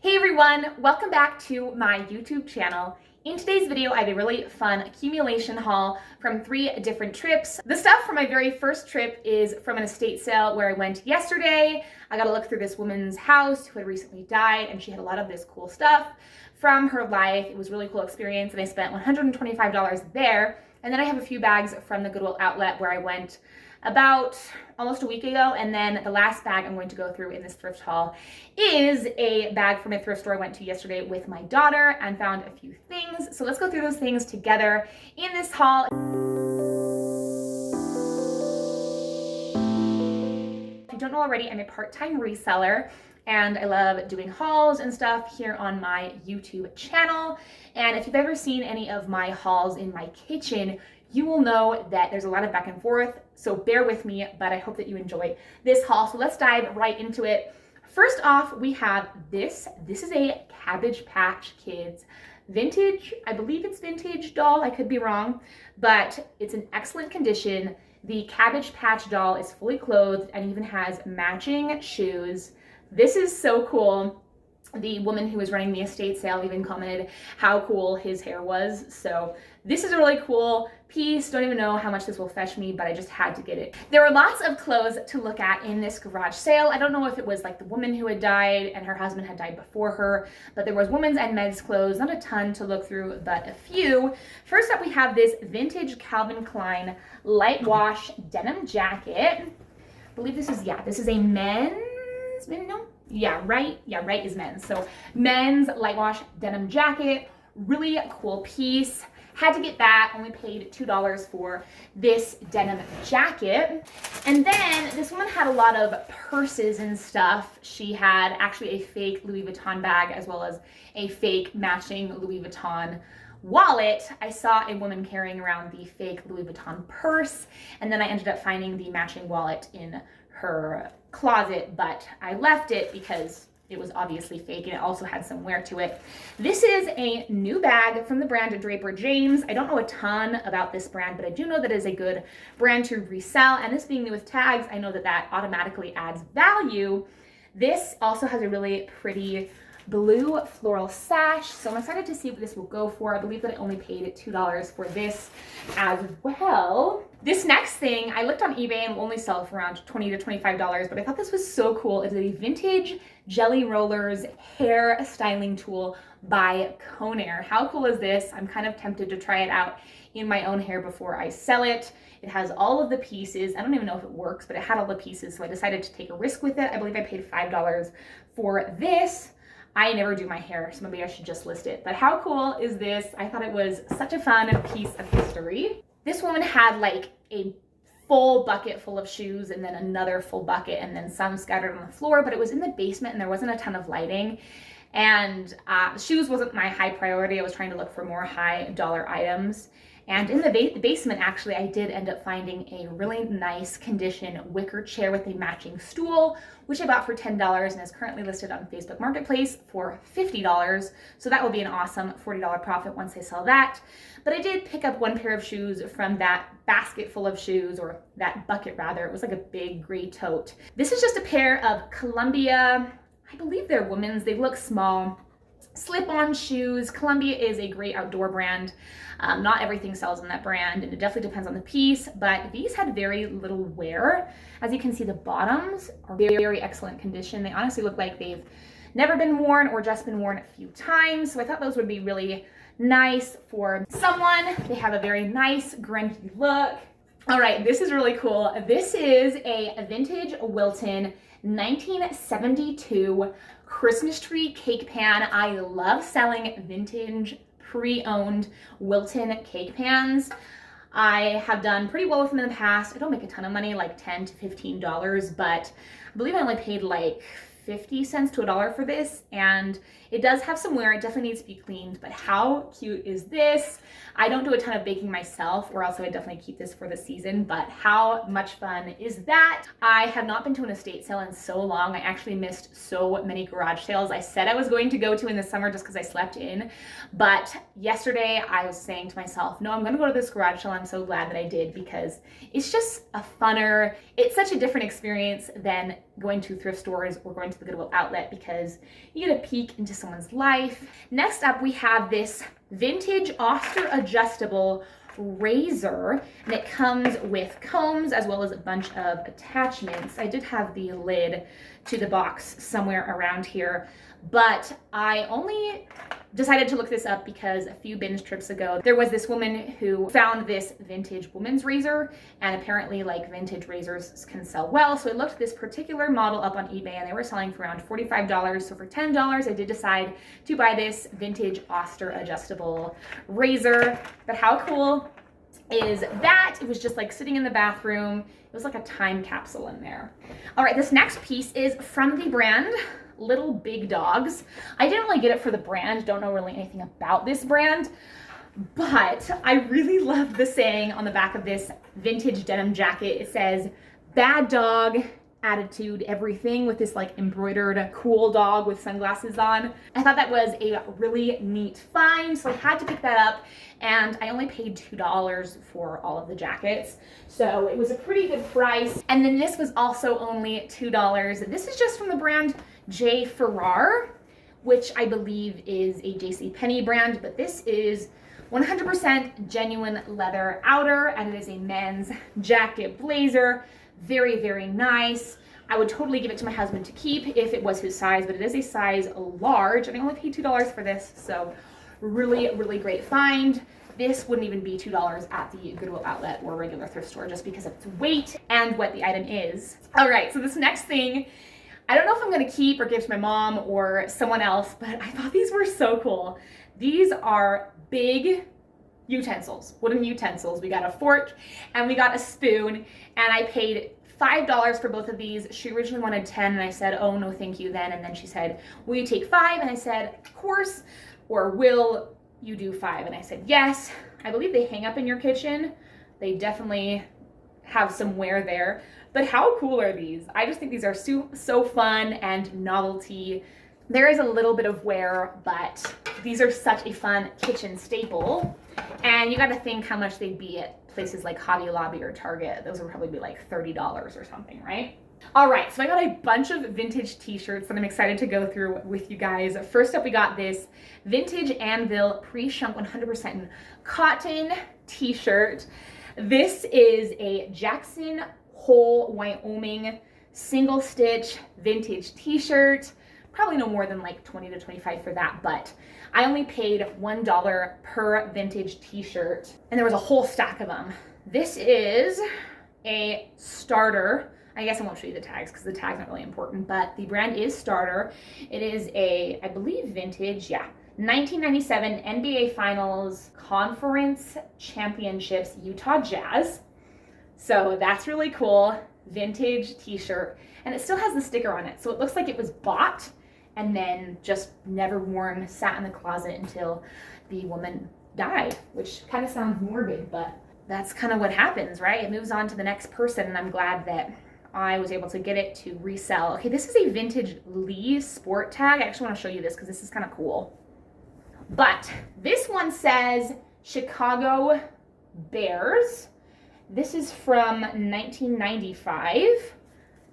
Hey everyone, welcome back to my YouTube channel. In today's video, I have a really fun accumulation haul from 3 different trips. The stuff from my very first trip is from an estate sale where I went yesterday. I got to look through this woman's house who had recently died, and she had a lot of this cool stuff from her life. It was a really cool experience, and I spent $125 there. And then I have a few bags from the Goodwill Outlet where I went about almost a week ago, and then the last bag I'm going to go through in this thrift haul is a bag from a thrift store I went to yesterday with my daughter and found a few things. So let's go through those things together in this haul. If you don't know already, I'm a part-time reseller, and I love doing hauls and stuff here on my YouTube channel. And if you've ever seen any of my hauls in my kitchen, you will know that there's a lot of back and forth, so bear with me, but I hope that you enjoy this haul. So let's dive right into it. First off, we have this. This is a Cabbage Patch Kids vintage, I believe it's vintage doll, I could be wrong, but it's in excellent condition. The Cabbage Patch doll is fully clothed and even has matching shoes. This is so cool. The woman who was running the estate sale even commented how cool his hair was. So this is a really cool piece. Don't even know how much this will fetch me, but I just had to get it. There were lots of clothes to look at in this garage sale. I don't know if it was like the woman who had died and her husband had died before her, but there was women's and men's clothes, not a ton to look through, but a few. First up, we have this vintage Calvin Klein light wash denim jacket. I believe this is a men's, no? Right is men's. So men's light wash denim jacket, really cool piece. Had to get that, only paid $2 for this denim jacket. And then this woman had a lot of purses and stuff. She had actually a fake Louis Vuitton bag as well as a fake matching Louis Vuitton wallet. I saw a woman carrying around the fake Louis Vuitton purse, and then I ended up finding the matching wallet in her closet, but I left it because it was obviously fake and it also had some wear to it. This is a new bag from the brand Draper James. I don't know a ton about this brand, but I do know that it is a good brand to resell, and this being new with tags, I know that that automatically adds value. This also has a really pretty blue floral sash, so I'm excited to see what this will go for. I believe that I only paid $2 for this as well. This next thing, I looked on eBay and will only sell for around $20 to $25, but I thought this was so cool. It's a vintage Jelly Rollers hair styling tool by Conair. How cool is this? I'm kind of tempted to try it out in my own hair before I sell it. It has all of the pieces. I don't even know if it works, but it had all the pieces, so I decided to take a risk with it. I believe I paid $5 for this. I never do my hair, so maybe I should just list it. But how cool is this? I thought it was such a fun piece of history. This woman had like a full bucket full of shoes and then another full bucket and then some scattered on the floor, but it was in the basement and there wasn't a ton of lighting. And shoes wasn't my high priority. I was trying to look for more high dollar items. And in the basement, actually, I did end up finding a really nice condition wicker chair with a matching stool, which I bought for $10 and is currently listed on Facebook Marketplace for $50. So that will be an awesome $40 profit once I sell that. But I did pick up one pair of shoes from that basket full of shoes, or that bucket rather. It was like a big gray tote. This is just a pair of Columbia, I believe they're women's. They look small. Slip-on shoes. Columbia is a great outdoor brand. Not everything sells in that brand, and it definitely depends on the piece, but these had very little wear. As you can see, the bottoms are very, very excellent condition. They honestly look like they've never been worn or just been worn a few times, so I thought those would be really nice for someone. They have a very nice grungy look. All right, this is really cool. This is a vintage Wilton 1972 Christmas tree cake pan. I love selling vintage pre-owned Wilton cake pans. I have done pretty well with them in the past. I don't make a ton of money, like $10 to $15, but I believe I only paid like 50 cents to $1 for this, and it does have some wear. It definitely needs to be cleaned, but how cute is this? I don't do a ton of baking myself, or else I would definitely keep this for the season, but how much fun is that? I have not been to an estate sale in so long. I actually missed so many garage sales I said I was going to go to in the summer just because I slept in, but yesterday I was saying to myself, no, I'm gonna go to this garage sale. I'm so glad that I did, because it's just a funner, it's such a different experience than going to thrift stores or going to the Goodwill Outlet because you get a peek into someone's life. Next up, we have this vintage Oster adjustable razor, and it comes with combs as well as a bunch of attachments. I did have the lid to the box somewhere around here, but I only decided to look this up because a few binge trips ago, there was this woman who found this vintage woman's razor, and apparently like vintage razors can sell well. So I looked this particular model up on eBay and they were selling for around $45. So for $10, I did decide to buy this vintage Oster adjustable razor. But how cool is that? It was just like sitting in the bathroom. It was like a time capsule in there. All right, this next piece is from the brand Little Big Dogs. I didn't really get it for the brand, don't know really anything about this brand, but I really love the saying on the back of this vintage denim jacket. It says, "Bad dog, attitude, everything," with this like embroidered cool dog with sunglasses on. I thought that was a really neat find, so I had to pick that up, and I only paid $2 for all of the jackets. So it was a pretty good price. And then this was also only $2. This is just from the brand J. Ferrar, which I believe is a JCPenney brand, but this is 100% genuine leather outer, and it is a men's jacket blazer. Very, very nice. I would totally give it to my husband to keep if it was his size, but it is a size large, and I only paid $2 for this, so really, really great find. This wouldn't even be $2 at the Goodwill Outlet or regular thrift store just because of its weight and what the item is. All right, so this next thing, I don't know if I'm gonna keep or give to my mom or someone else, but I thought these were so cool. These are big utensils, wooden utensils. We got a fork and we got a spoon, and I paid $5 for both of these. She originally wanted 10 and I said, "Oh, no, thank you then." And then she said, "Will you take 5?" And I said, "Of course." Or, "Will you do 5?" And I said, "Yes." I believe they hang up in your kitchen. They definitely have some wear there. But how cool are these? I just think these are so fun and novelty. There is a little bit of wear, but these are such a fun kitchen staple. And you got to think how much they'd be at places like Hobby Lobby or Target. Those would probably be like $30 or something, right? All right, so I got a bunch of vintage t-shirts that I'm excited to go through with you guys. First up, we got this vintage Anvil pre-shrunk 100% cotton t-shirt. This is a Jackson Hole, Wyoming single stitch vintage t-shirt. Probably no more than like 20 to 25 for that, but I only paid $1 per vintage t-shirt, and there was a whole stack of them. This is a starter. I guess I won't show you the tags because the tags aren't really important, but the brand is Starter. It is a, I believe, vintage, 1997 NBA Finals Conference Championships Utah Jazz. So that's really cool. Vintage t-shirt, and it still has the sticker on it, so it looks like it was bought and then just never worn, sat in the closet until the woman died, which kind of sounds morbid, but that's kind of what happens, right? It moves on to the next person, and I'm glad that I was able to get it to resell. Okay, this is a vintage Lee sport tag. I actually want to show you this because this is kind of cool. But this one says Chicago Bears. This is from 1995.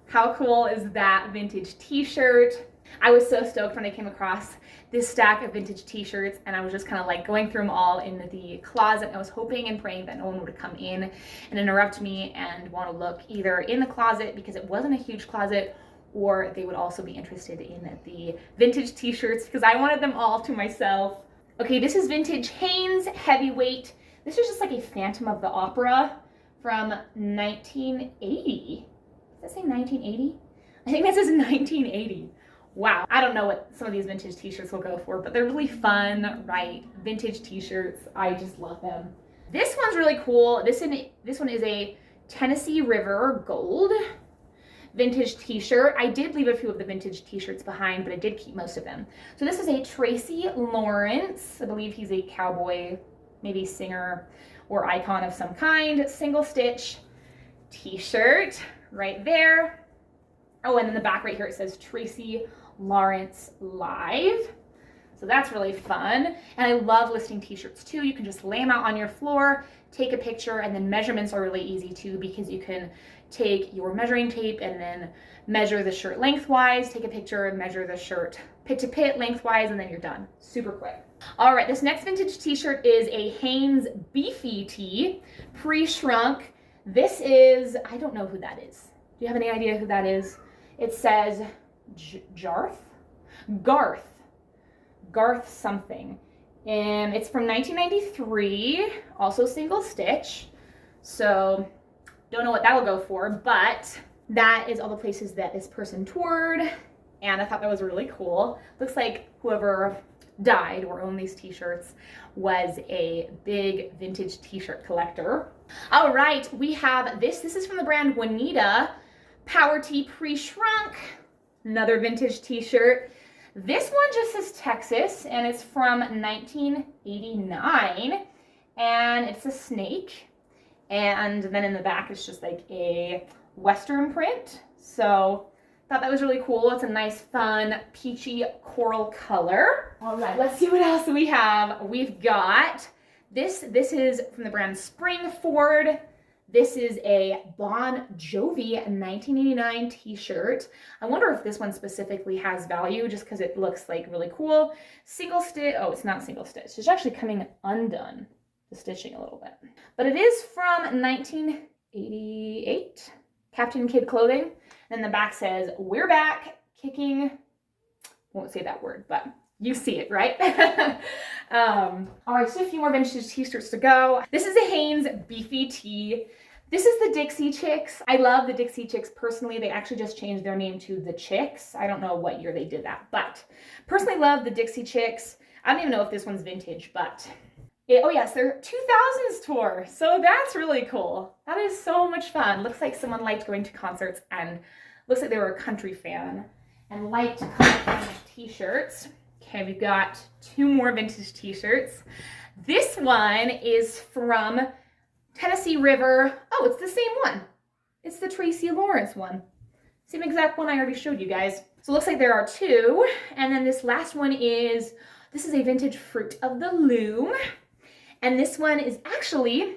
How cool is that vintage t-shirt? I was so stoked when I came across this stack of vintage t-shirts, and I was just kind of like going through them all in the closet. I was hoping and praying that no one would come in and interrupt me and want to look either in the closet because it wasn't a huge closet, or they would also be interested in the vintage t-shirts because I wanted them all to myself. Okay, this is vintage Hanes heavyweight. This is just like a Phantom of the Opera from 1980. Does that say 1980? I think that says 1980. Wow, I don't know what some of these vintage t-shirts will go for, but they're really fun, right? Vintage t-shirts, I just love them. This one's really cool. This one is a Tennessee River gold vintage t-shirt. I did leave a few of the vintage t-shirts behind, but I did keep most of them. So this is a Tracy Lawrence. I believe he's a cowboy, maybe singer or icon of some kind. Single stitch t-shirt right there. Oh, and then the back right here, it says Tracy Lawrence Live. So that's really fun. And I love listing t-shirts too. You can just lay them out on your floor, take a picture, and then measurements are really easy too, because you can take your measuring tape and then measure the shirt lengthwise, take a picture and measure the shirt pit to pit lengthwise, and then you're done. Super quick. All right, this next vintage t-shirt is a Hanes Beefy tee, pre-shrunk. This is, I don't know who that is. Do you have any idea who that is? It says Garth something. And it's from 1993, also single stitch. So don't know what that'll go for, but that is all the places that this person toured. And I thought that was really cool. Looks like whoever died or owned these t-shirts was a big vintage t-shirt collector. All right, we have this. This is from the brand Juanita, Power Tee Pre-Shrunk. Another vintage t-shirt. This one just says Texas, and it's from 1989, and it's a snake. And then in the back, it's just like a Western print. So thought that was really cool. It's a nice, fun, peachy coral color. All right, let's see what else we have. We've got this. This is from the brand Springford. This is a Bon Jovi 1989 t-shirt. I wonder if this one specifically has value just because it looks like really cool. Single stitch. Oh, it's not single stitch. It's actually coming undone, the stitching a little bit. But it is from 1988. Captain Kid clothing. And the back says, "We're back, kicking." Won't say that word, but you see it, right? All right, just a few more vintage t-shirts to go. This is a Hanes Beefy tee. This is the Dixie Chicks. I love the Dixie Chicks personally. They actually just changed their name to the Chicks. I don't know what year they did that, but personally love the Dixie Chicks. I don't even know if this one's vintage, but oh yes, their 2000s tour. So that's really cool. That is so much fun. Looks like someone liked going to concerts and looks like they were a country fan and liked collecting t-shirts. Okay, we've got two more vintage t-shirts. This one is from Tennessee River. Oh, it's the same one. It's the Tracy Lawrence one. Same exact one I already showed you guys. So it looks like there are two. And then this last one is, this is a vintage Fruit of the Loom. And this one is actually,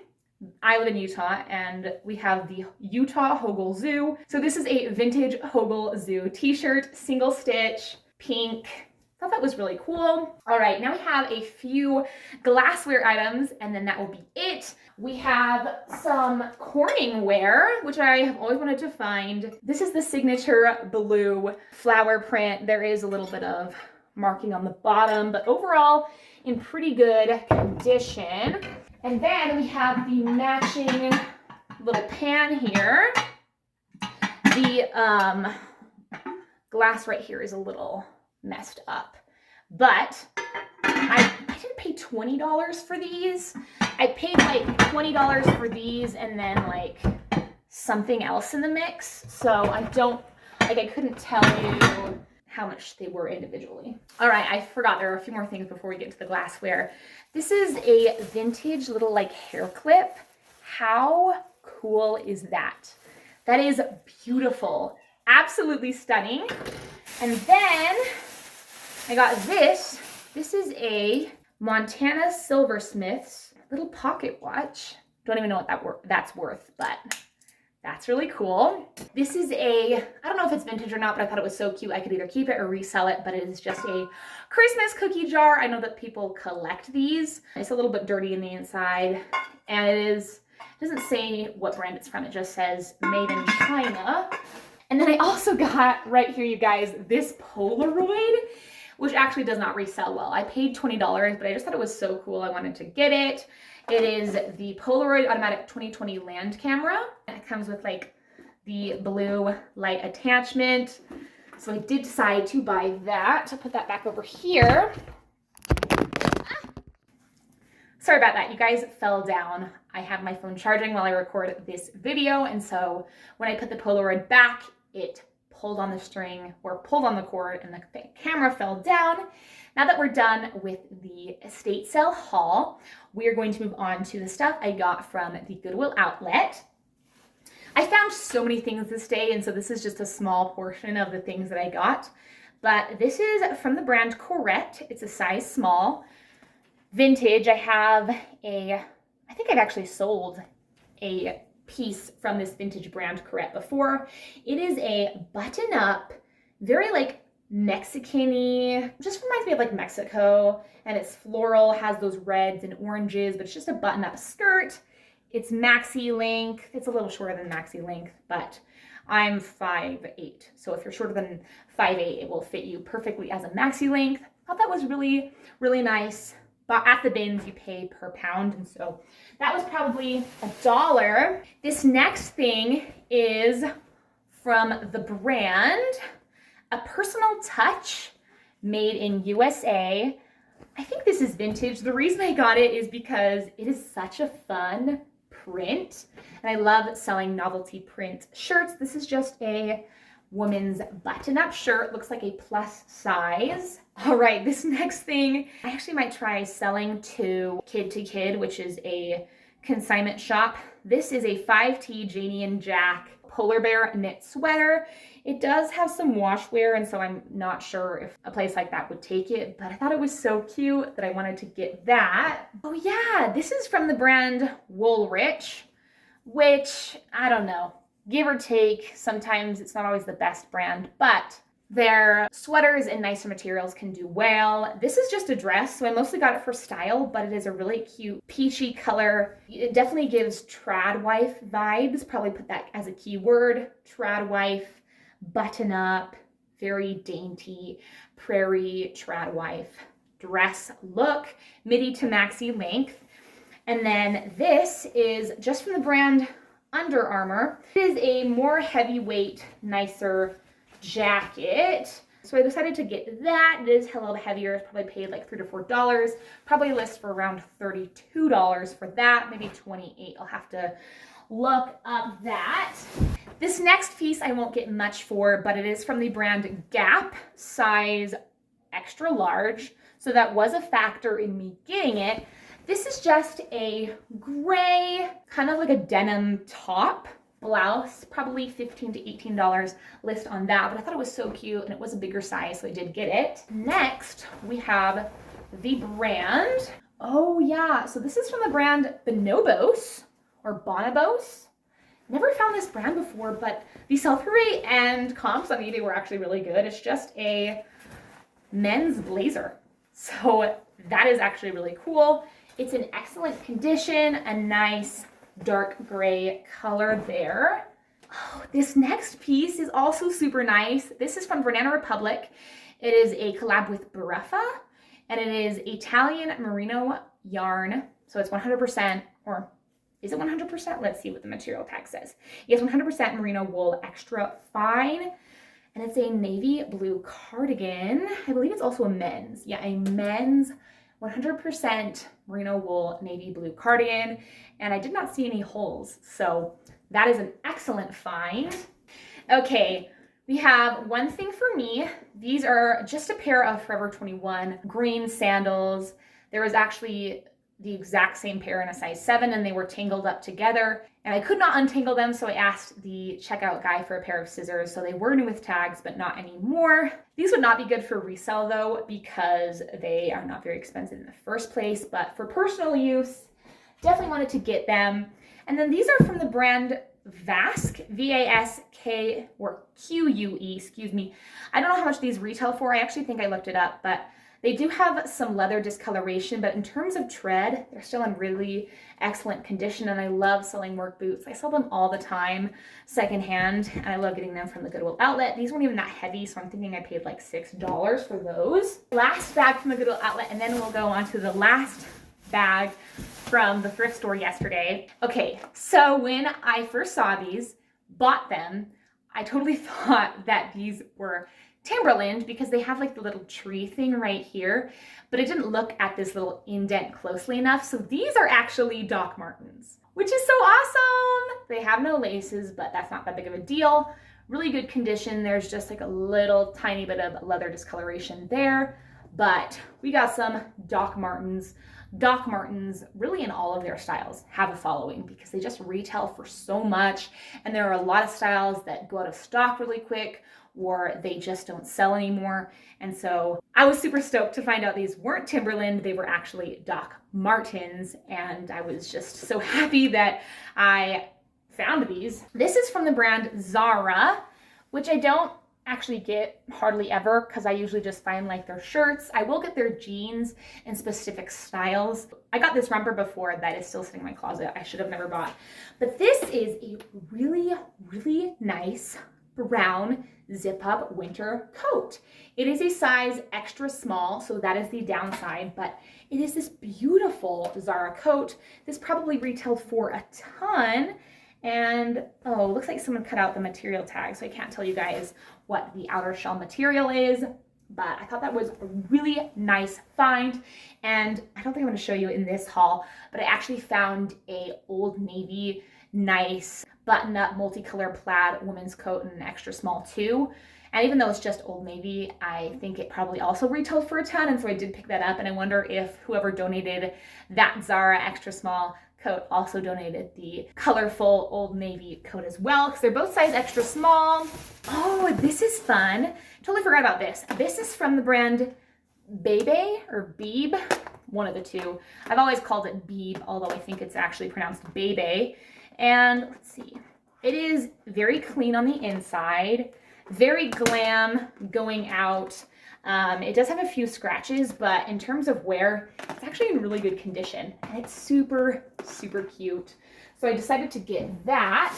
I live in Utah and we have the Utah Hogle Zoo. So this is a vintage Hogle Zoo t-shirt, single stitch, pink. Thought that was really cool. All right, now we have a few glassware items and then that will be it. We have some Corning ware, which I have always wanted to find. This is the signature blue flower print. There is a little bit of marking on the bottom, but overall in pretty good condition. And then we have the matching little pan here. The glass right here is a little messed up, but I didn't pay $20 for these. I paid like $20 for these and then like something else in the mix. So I couldn't tell you how much they were individually. All right, I forgot there are a few more things before we get to the glassware. This is a vintage little like hair clip. How cool is that? That is beautiful, absolutely stunning. And then I got this. This is a Montana Silversmith's little pocket watch. Don't even know what that's worth, but that's really cool. This is I don't know if it's vintage or not, but I thought it was so cute. I could either keep it or resell it, but it is just a Christmas cookie jar. I know that people collect these. It's a little bit dirty in the inside, and it doesn't say what brand it's from. It just says made in China. And then I also got right here, you guys, this Polaroid, which actually does not resell well. I paid $20, but I just thought it was so cool. I wanted to get it. It is the Polaroid Automatic 2020 land camera. And it comes with like the blue light attachment. So I did decide to buy that. I'll put that back over here. Sorry about that, you guys fell down. I have my phone charging while I record this video. And so when I put the Polaroid back, it pulled on the string or pulled on the cord and the camera fell down. Now that we're done with the estate sale haul, we are going to move on to the stuff I got from the Goodwill Outlet. I found so many things this day, and so this is just a small portion of the things that I got. but this is from the brand Correct. It's a size small. Vintage. I think I've actually sold a piece from this vintage brand Correct before. It is a button-up, very like Mexican-y, just reminds me of like Mexico, and it's floral, has those reds and oranges, but it's just a button-up skirt. It's maxi length. It's a little shorter than maxi length, but I'm 5'8", so if you're shorter than 5'8", it will fit you perfectly as a maxi length. I thought that was really, really nice. But at the bins, you pay per pound, and so that was probably $1. This next thing is from the brand A Personal Touch, made in USA. I think this is vintage. The reason I got it is because it is such a fun print, and I love selling novelty print shirts. This is just a woman's button-up shirt. Looks like a plus size. All right, this next thing, I actually might try selling to Kid, which is a consignment shop. This is a 5T Janie and Jack polar bear knit sweater. It does have some washwear, and so I'm not sure if a place like that would take it, but I thought it was so cute that I wanted to get that. Oh yeah, this is from the brand Woolrich, which, I don't know, give or take, sometimes it's not always the best brand, but their sweaters and nicer materials can do well. This is just a dress, so I mostly got it for style, but it is a really cute peachy color. It definitely gives trad wife vibes, probably put that as a keyword. Trad wife, button up, very dainty, prairie trad wife dress look, midi to maxi length. And then this is just from the brand Under Armour. It is a more heavyweight, nicer jacket. So I decided to get that. It is a little heavier. It's probably paid like $3 to $4. Probably list for around $32 for that, maybe $28. I'll have to look up that. This next piece I won't get much for, but it is from the brand Gap, size extra large. So that was a factor in me getting it. This is just a gray, kind of like a denim top blouse, probably $15 to $18 list on that, but I thought it was so cute and it was a bigger size, so I did get it. Next, we have the brand. Oh yeah, so this is from the brand Bonobos or Bonobos. Never found this brand before, but the sell-through rate and comps on eBay were actually really good. It's just a men's blazer. So that is actually really cool. It's in excellent condition, a nice dark gray color there. Oh, this next piece is also super nice. This is from Banana Republic. It is a collab with Bareffa, and it is Italian merino yarn. So it's 100%, or is it 100%? Let's see what the material tag says. Yes, 100% merino wool, extra fine. And it's a navy blue cardigan. I believe it's also a men's. Yeah, a men's 100% merino wool navy blue cardigan, and I did not see any holes, so that is an excellent find. Okay, we have one thing for me. These are just a pair of Forever 21 green sandals. There was actually the exact same pair in a size 7, and they were tangled up together, and I could not untangle them, so I asked the checkout guy for a pair of scissors. So they were new with tags, but not anymore. These would not be good for resale though, because they are not very expensive in the first place, but for personal use, definitely wanted to get them. And then these are from the brand Vask, V-A-S-K, or Q-U-E, excuse me. I don't know how much these retail for. I actually think I looked it up, but they do have some leather discoloration, but in terms of tread, they're still in really excellent condition, and I love selling work boots. I sell them all the time secondhand, and I love getting them from the Goodwill Outlet. These weren't even that heavy, so I'm thinking I paid like $6 for those. Last bag from the Goodwill Outlet, and then we'll go on to the last bag from the thrift store yesterday. Okay, so when I first saw these, bought them, I totally thought that these were Timberland because they have like the little tree thing right here, but I didn't look at this little indent closely enough. So these are actually Doc Martens, which is so awesome. They have no laces, but that's not that big of a deal. Really good condition. There's just like a little tiny bit of leather discoloration there, but we got some Doc Martens. Doc Martens, really in all of their styles, have a following because they just retail for so much, and there are a lot of styles that go out of stock really quick, or they just don't sell anymore. And so I was super stoked to find out these weren't Timberland, they were actually Doc Martens. And I was just so happy that I found these. This is from the brand Zara, which I don't actually get hardly ever because I usually just find like their shirts. I will get their jeans in specific styles. I got this romper before that is still sitting in my closet. I should have never bought. But this is a really, really nice brown zip up winter coat. It is a size extra small, so that is the downside, but it is this beautiful Zara coat. This probably retailed for a ton. And oh, looks like someone cut out the material tag, so I can't tell you guys what the outer shell material is, but I thought that was a really nice find. And I don't think I'm going to show you in this haul, but I actually found a Old Navy nice button-up multicolor plaid women's coat in an extra small too. And even though it's just Old Navy, I think it probably also retailed for a ton, and so I did pick that up. And I wonder if whoever donated that Zara extra small coat also donated the colorful Old Navy coat as well, because they're both size extra small. Oh, this is fun. Totally forgot about this. This is from the brand Bebe or Beeb, one of the two. I've always called it Beeb, although I think it's actually pronounced Bebe. And let's see, it is very clean on the inside, very glam going out. It does have a few scratches, but in terms of wear, it's actually in really good condition, and it's super, super cute. So I decided to get that.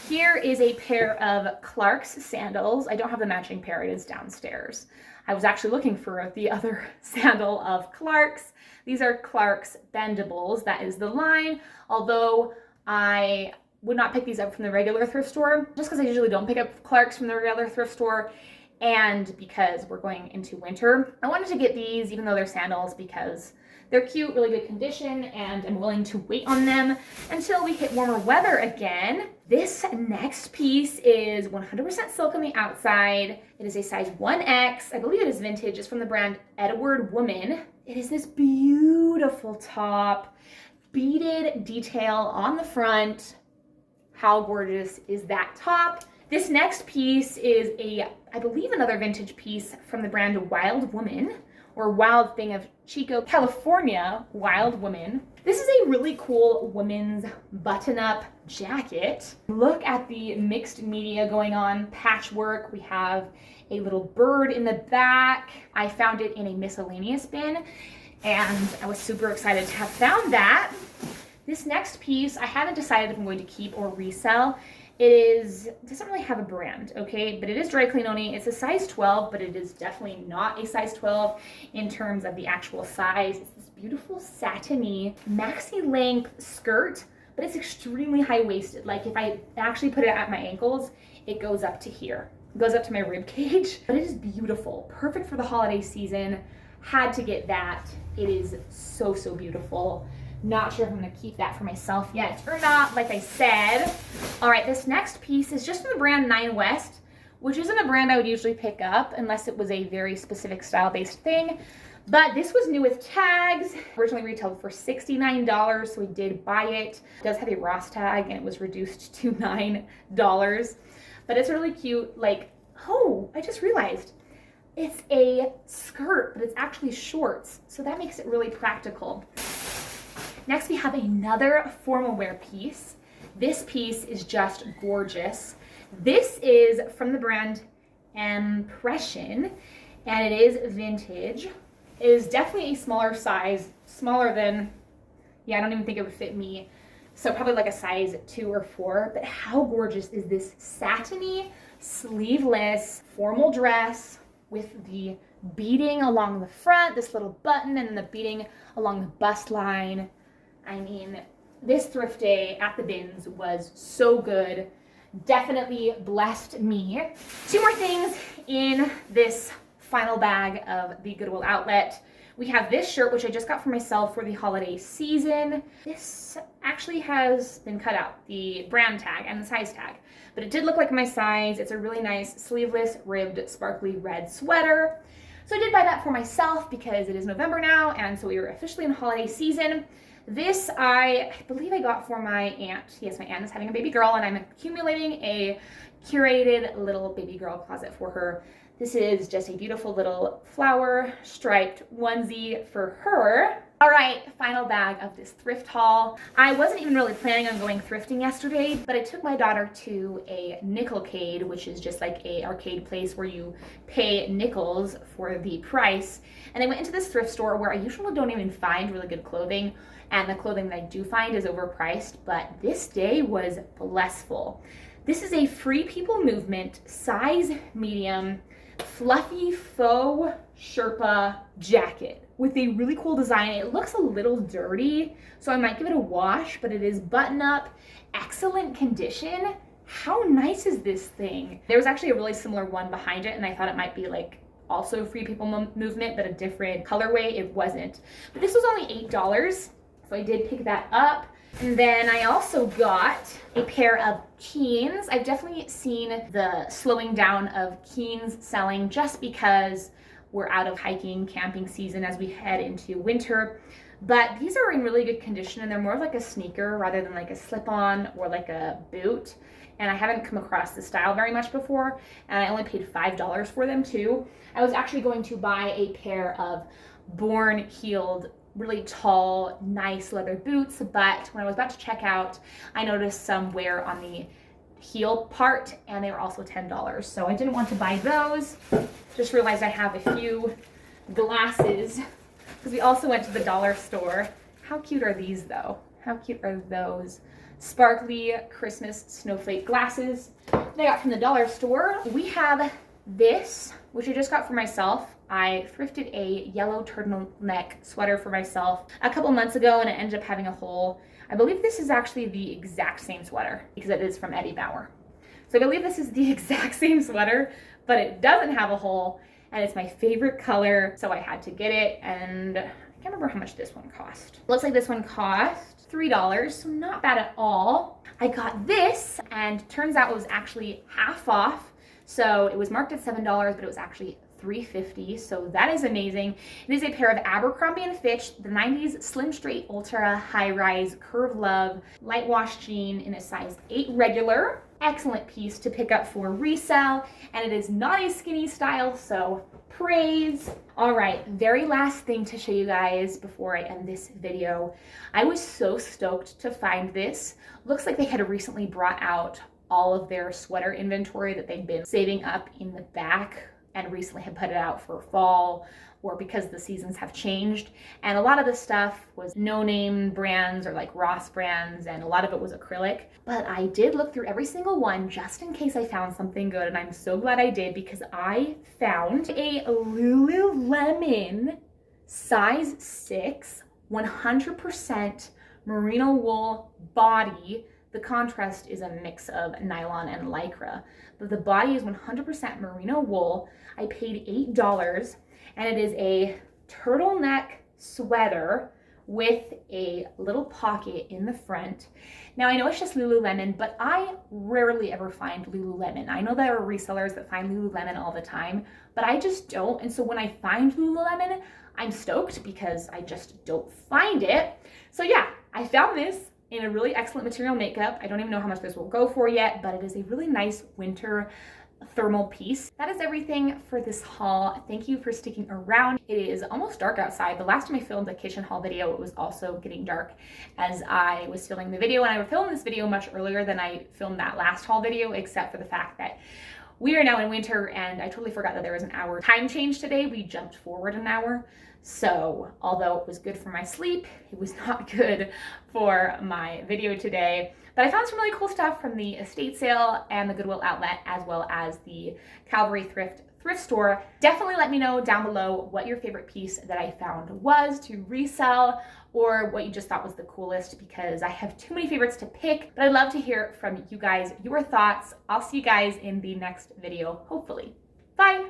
Here is a pair of Clark's sandals. I don't have the matching pair, it is downstairs. I was actually looking for the other sandal of Clark's. These are Clark's Bendables, that is the line, although I would not pick these up from the regular thrift store, just because I usually don't pick up Clark's from the regular thrift store. And because we're going into winter, I wanted to get these, even though they're sandals, because they're cute, really good condition, and I'm willing to wait on them until we hit warmer weather again. This next piece is 100% silk on the outside. It is a size 1X. I believe it is vintage. It's from the brand Edward Woman. It is this beautiful top, beaded detail on the front. How gorgeous is that top? This next piece is I believe another vintage piece from the brand Wild Woman, or Wild Thing of Chico, California, Wild Woman. This is a really cool women's button-up jacket. Look at the mixed media going on, patchwork. We have a little bird in the back. I found it in a miscellaneous bin, and I was super excited to have found that. This next piece, I haven't decided if I'm going to keep or resell. It doesn't really have a brand, okay, but it is dry clean only. It's a size 12, but it is definitely not a size 12 in terms of the actual size. It's this beautiful satiny maxi length skirt, but it's extremely high-waisted. Like if I actually put it at my ankles, it goes up to here. It goes up to my rib cage, but it is beautiful. Perfect for the holiday season. Had to get that. It is so, so beautiful. Not sure if I'm gonna keep that for myself yet or not, like I said. All right, this next piece is just from the brand Nine West, which isn't a brand I would usually pick up unless it was a very specific style-based thing. But this was new with tags, originally retailed for $69, so we did buy it. It does have a Ross tag, and it was reduced to $9. But it's really cute, like, oh, I just realized. It's a skirt, but it's actually shorts, so that makes it really practical. Next, we have another formal wear piece. This piece is just gorgeous. This is from the brand Impression, and it is vintage. It is definitely a smaller size, smaller than, yeah, I don't even think it would fit me. So probably like a size 2 or 4, but how gorgeous is this satiny, sleeveless, formal dress with the beading along the front, this little button, and then the beading along the bust line. I mean, this thrift day at the bins was so good. Definitely blessed me. 2 more things in this final bag of the Goodwill Outlet. We have this shirt, which I just got for myself for the holiday season. This actually has been cut out, the brand tag and the size tag, but it did look like my size. It's a really nice sleeveless, ribbed, sparkly red sweater. So I did buy that for myself because it is November now, and so we are officially in holiday season. This I believe I got for my aunt. Yes, my aunt is having a baby girl, and I'm accumulating a curated little baby girl closet for her. This is just a beautiful little flower striped onesie for her. All right, final bag of this thrift haul. I wasn't even really planning on going thrifting yesterday, but I took my daughter to a nickelcade, which is just like a arcade place where you pay nickels for the price. And I went into this thrift store where I usually don't even find really good clothing, and the clothing that I do find is overpriced, but this day was blissful. This is a Free People Movement size medium fluffy faux Sherpa jacket with a really cool design. It looks a little dirty, so I might give it a wash, but it is button up, excellent condition. How nice is this thing? There was actually a really similar one behind it, and I thought it might be like also Free People Movement, but a different colorway. It wasn't. But this was only $8, so I did pick that up. And then I also got a pair of Keens. I've definitely seen the slowing down of Keens selling just because we're out of hiking, camping season as we head into winter. But these are in really good condition, and they're more of like a sneaker rather than like a slip-on or like a boot. And I haven't come across this style very much before, and I only paid $5 for them too. I was actually going to buy a pair of Born heeled, really tall, nice leather boots, but when I was about to check out, I noticed some wear on the heel part, and they were also $10. So I didn't want to buy those. Just realized I have a few glasses because we also went to the dollar store. How cute are these though? How cute are those sparkly Christmas snowflake glasses that I got from the dollar store? We have this, which I just got for myself. I thrifted a yellow turtleneck sweater for myself a couple months ago, and it ended up having a hole. I believe this is actually the exact same sweater because it is from Eddie Bauer. So I believe this is the exact same sweater, but it doesn't have a hole, and it's my favorite color, so I had to get it, and I can't remember how much this one cost. Looks like this one cost $3, so not bad at all. I got this, and turns out it was actually half off. So it was marked at $7, but it was actually $3.50, so that is amazing. It is a pair of Abercrombie & Fitch, the 90s Slim Straight Ultra High Rise Curve Love Light Wash Jean in a size 8 regular. Excellent piece to pick up for resale, and it is not a skinny style, so praise. All right, very last thing to show you guys before I end this video. I was so stoked to find this. Looks like they had recently brought out all of their sweater inventory that they've been saving up in the back and recently had put it out for fall, or because the seasons have changed. And a lot of the stuff was no-name brands or like Ross brands, and a lot of it was acrylic. But I did look through every single one just in case I found something good, and I'm so glad I did because I found a Lululemon size 6, 100% merino wool body. The contrast is a mix of nylon and lycra, but the body is 100% merino wool. I paid $8, and it is a turtleneck sweater with a little pocket in the front. Now I know it's just Lululemon, but I rarely ever find Lululemon. I know there are resellers that find Lululemon all the time, but I just don't. And so when I find Lululemon, I'm stoked because I just don't find it. So yeah, I found this in a really excellent material makeup. I don't even know how much this will go for yet, but it is a really nice winter thermal piece. That is everything for this haul. Thank you for sticking around. It is almost dark outside. The last time I filmed a kitchen haul video, it was also getting dark as I was filming the video, and I filmed this video much earlier than I filmed that last haul video, except for the fact that we are now in winter, and I totally forgot that there was an hour time change today. We jumped forward an hour. So although it was good for my sleep, it was not good for my video today. But I found some really cool stuff from the estate sale and the Goodwill Outlet, as well as the Calvary thrift store. Definitely let me know down below what your favorite piece that I found was to resell, or what you just thought was the coolest, because I have too many favorites to pick. But I'd love to hear from you guys, your thoughts. I'll see you guys in the next video, hopefully. Bye.